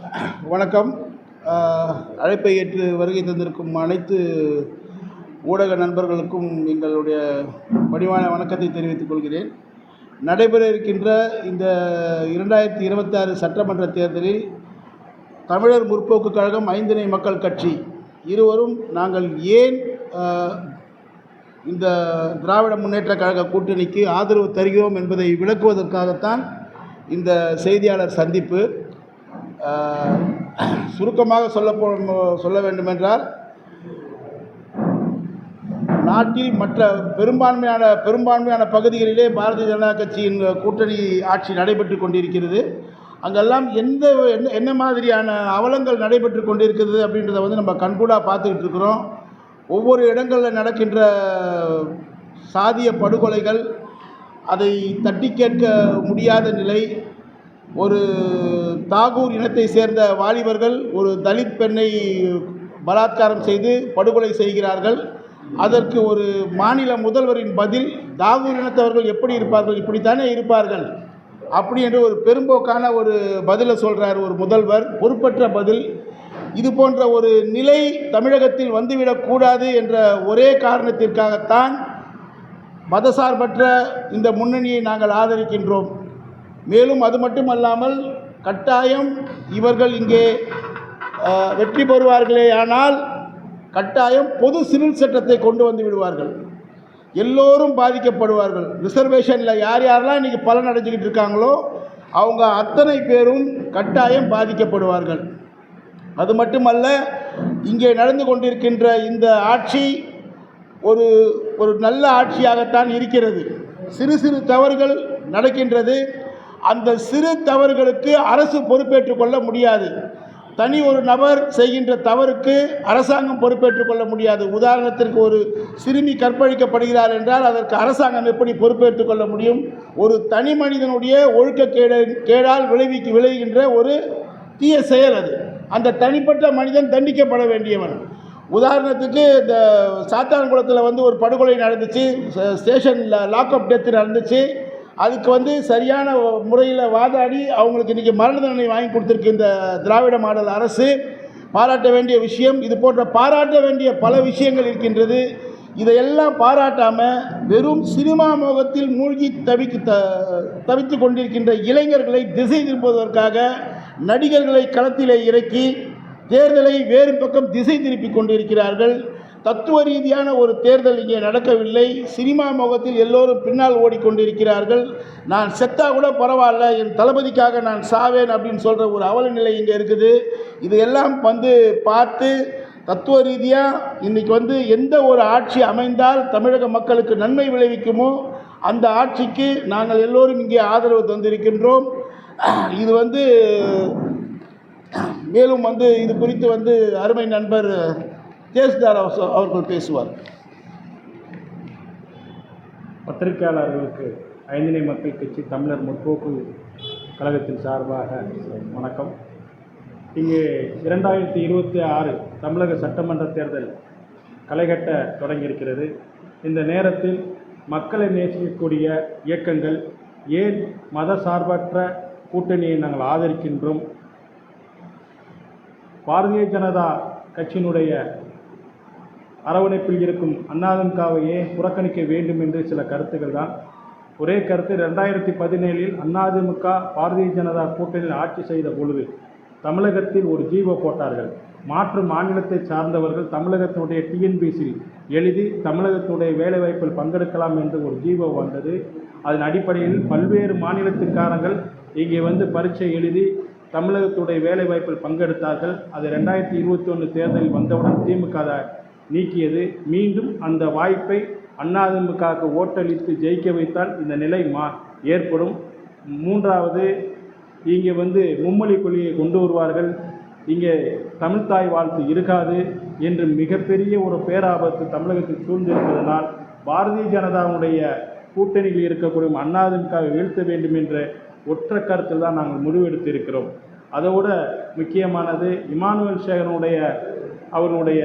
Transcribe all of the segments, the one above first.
வணக்கம். அழைப்பை ஏற்று வருகை தந்திருக்கும் அனைத்து ஊடக நண்பர்களுக்கும் எங்களுடைய பணிவான வணக்கத்தை தெரிவித்துக் கொள்கிறேன். நடைபெற இருக்கின்ற இந்த 2026 சட்டமன்ற தேர்தலில் தமிழர் முற்போக்கு கழகம், ஐந்திணை மக்கள் கட்சி இருவரும் நாங்கள் ஏன் இந்த திராவிட முன்னேற்ற கழக கூட்டணிக்கு ஆதரவு தருகிறோம் என்பதை விளக்குவதற்காகத்தான் இந்த செய்தியாளர் சந்திப்பு. சுருக்கமாக சொல்ல வேண்டுமென்றால், நாட்டில் மற்ற பெரும்பான்மையான பகுதிகளிலே பாரதிய ஜனதா கட்சியின் கூட்டணி ஆட்சி நடைபெற்று கொண்டிருக்கிறது. அங்கெல்லாம் என்ன மாதிரியான அவலங்கள் நடைபெற்று கொண்டிருக்கிறது அப்படின்றத நம்ம கண்கூடாக பார்த்துக்கிட்டு இருக்கிறோம். ஒவ்வொரு இடங்களில் நடக்கின்ற சாதிய படுகொலைகள், அதை தட்டி கேட்க முடியாத நிலை. ஒரு தாகூர் இனத்தை சேர்ந்த வாலிபர்கள் ஒரு தலித் பெண்ணை பலாத்காரம் செய்து படுகொலை செய்கிறார்கள். அதற்கு ஒரு மாநில முதல்வரின் பதில், தாகூர் இனத்தவர்கள் எப்படி இருப்பார்கள், இப்படித்தானே இருப்பார்கள் அப்படி என்று ஒரு பெரும்போக்கான ஒரு பதிலை சொல்கிறார் ஒரு முதல்வர். பொறுப்பற்ற பதில். இது போன்ற ஒரு நிலை தமிழகத்தில் வந்துவிடக்கூடாது என்ற ஒரே காரணத்திற்காகத்தான் மதசார்பற்ற இந்த முன்னணியை நாங்கள் ஆதரிக்கின்றோம். மேலும் அது மட்டுமல்லாமல், கட்டாயம் இவர்கள் இங்கே வெற்றி பெறுவார்களே ஆனால் கட்டாயம் பொது சிவில் சட்டத்தை கொண்டு வந்து விடுவார்கள். எல்லோரும் பாதிக்கப்படுவார்கள். ரிசர்வேஷனில் யாரெல்லாம் இன்றைக்கி பலன் அடைஞ்சிக்கிட்டு இருக்காங்களோ அவங்க அத்தனை பேரும் கட்டாயம் பாதிக்கப்படுவார்கள். அது மட்டுமல்ல, இங்கே நடந்து கொண்டிருக்கின்ற இந்த ஆட்சி ஒரு நல்ல ஆட்சியாகத்தான் இருக்கிறது. சிறு சிறு தவறுகள் நடக்கின்றது. அந்த சிறு தவறுகளுக்கு அரசு பொறுப்பேற்றுக் கொள்ள முடியாது. தனி ஒரு நபர் செய்கின்ற தவறுக்கு அரசாங்கம் பொறுப்பேற்றுக் கொள்ள முடியாது. உதாரணத்திற்கு, ஒரு சிறுமி கற்பழிக்கப்படுகிறார் என்றால் அதற்கு அரசாங்கம் எப்படி பொறுப்பேற்றுக் கொள்ள முடியும்? ஒரு தனி மனிதனுடைய ஒழுக்கக்கேடால் விளைகின்ற ஒரு தீய செயல் அது. அந்த தனிப்பட்ட மனிதன் தண்டிக்கப்பட வேண்டியவன். உதாரணத்துக்கு, இந்த சாத்தான்குளத்தில் ஒரு படுகொலை நடந்துச்சு, ஸ்டேஷனில் லாக்அப் டெத்து நடந்துச்சு. அதுக்கு சரியான முறையில் வாதாடி அவங்களுக்கு இன்றைக்கி மரண தண்டனை வாங்கி கொடுத்துருக்கு இந்த திராவிட மாடல் அரசு. பாராட்ட வேண்டிய விஷயம். இது போன்ற பாராட்ட வேண்டிய பல விஷயங்கள் இருக்கின்றது. இதையெல்லாம் பாராட்டாமல் வெறும் சினிமா மோகத்தில் மூழ்கி தவித்து கொண்டிருக்கின்ற இளைஞர்களை திசை திருப்புவதற்காக நடிகர்களை களத்திலே இறக்கி தேர்தலை வேறு பக்கம் திசை திருப்பி கொண்டிருக்கிறார்கள். தத்துவ ரீதியான ஒரு தேர்தல் இங்கே நடக்கவில்லை. சினிமா முகத்தில் எல்லோரும் பின்னால் ஓடிக்கொண்டிருக்கிறார்கள். நான் செத்தா கூட பரவாயில்ல, என் தளபதிக்காக நான் சாவேன் அப்படின்னு சொல்கிற ஒரு அவல நிலை இங்கே இருக்குது. இதையெல்லாம் பார்த்து தத்துவ ரீதியாக இன்றைக்கி எந்த ஒரு ஆட்சி அமைந்தால் தமிழக மக்களுக்கு நன்மை விளைவிக்குமோ அந்த ஆட்சிக்கு நாங்கள் எல்லோரும் இங்கே ஆதரவு தந்திருக்கின்றோம். இது மேலும் இது குறித்து அருமை நண்பர் தேஸ்தார் அவர்கள் பேசுவார். பத்திரிகையாளர்களுக்கு ஐந்திணை மக்கள் கட்சி தமிழர் முற்போக்கு கழகத்தின் சார்பாக வணக்கம். இங்கே 2026 தமிழக சட்டமன்ற தேர்தல் களைகட்ட தொடங்கியிருக்கிறது. இந்த நேரத்தில் மக்களை நேசிக்கக்கூடிய இயக்கங்கள் ஏன் மத சார்பற்ற கூட்டணியை நாங்கள் ஆதரிக்கின்றோம், பாரதிய ஜனதா கட்சியினுடைய அரவணைப்பில் இருக்கும் அதிமுகவையே புறக்கணிக்க வேண்டும் என்று சில கருத்துக்கள் தான். ஒரே கருத்து, 2017 அதிமுக பாரதிய ஜனதா கூட்டணியில் ஆட்சி செய்த பொழுது தமிழகத்தில் ஒரு ஜீவோ போட்டார்கள். மாற்று மாநிலத்தை சார்ந்தவர்கள் தமிழகத்தினுடைய டிஎன்பிசியில் எழுதி தமிழகத்தினுடைய வேலைவாய்ப்பில் பங்கெடுக்கலாம் என்று ஒரு ஜீவோ வந்தது. அதன் அடிப்படையில் பல்வேறு மாநிலத்திற்காரங்கள் இங்கே பரீட்சை எழுதி தமிழகத்துடைய வேலைவாய்ப்பில் பங்கெடுத்தார்கள். அது 2021 தேர்தலில் வந்தவுடன் திமுக நீக்கியது. மீண்டும் அந்த வாய்ப்பை அதிமுகவுக்கு ஓட்டளித்து ஜெயிக்க வைத்தால் இந்த நிலை ஏற்படும். மூன்றாவது, இங்கே மும்மொழி கொள்கையை கொண்டு வருவார்கள், இங்கே தமிழ்தாய் வாழ்த்து இருக்காது என்று மிகப்பெரிய ஒரு பேராபத்து தமிழகத்தில் சூழ்ந்திருப்பதனால் பாரதிய ஜனதாவுடைய கூட்டணியில் இருக்கக்கூடிய அதிமுகவை வீழ்த்த வேண்டும் என்ற ஒற்றை கருத்தில் தான் நாங்கள் முடிவெடுத்திருக்கிறோம். அதோட முக்கியமானது, இமானுவேல் சேகரனுடைய அவருடைய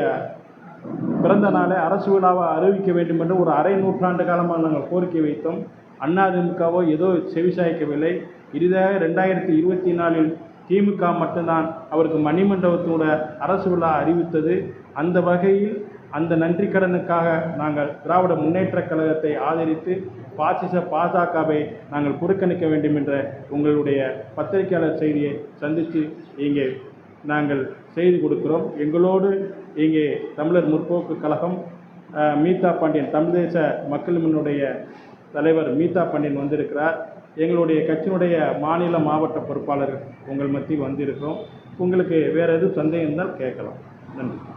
பிறந்த நாளை அரசு விழாவை அறிவிக்க வேண்டும் என்று ஒரு அரை நூற்றாண்டு காலமாக நாங்கள் கோரிக்கை வைத்தோம். அதிமுகவோ ஏதோ செவிசாய்க்கவில்லை. இறுதியாக 2024 திமுக மட்டும்தான் அவருக்கு மணிமண்டபத்தோட அரசு விழா அறிவித்தது. அந்த வகையில் அந்த நன்றி கடனுக்காக நாங்கள் திராவிட முன்னேற்றக் கழகத்தை ஆதரித்து பாஜகவை நாங்கள் புறக்கணிக்க வேண்டும் என்ற உங்களுடைய பத்திரிகையாளர் செய்தியை சந்தித்து இங்கே நாங்கள் செய்தி கொடுக்கிறோம். எங்களோடு இங்கே தமிழர் முற்போக்கு கழகம் மீதா பாண்டியன், தமிழ் தேச மக்கள் முன்னுடைய தலைவர் மீதா பாண்டியன் வந்திருக்கிறார். எங்களுடைய கட்சியினுடைய மாநில மாவட்ட பொறுப்பாளர்கள் உங்கள் மத்தியில் வந்திருக்கிறோம். உங்களுக்கு வேறு எதுவும் சந்தேகம் இருந்தால் கேட்கலாம். நன்றி.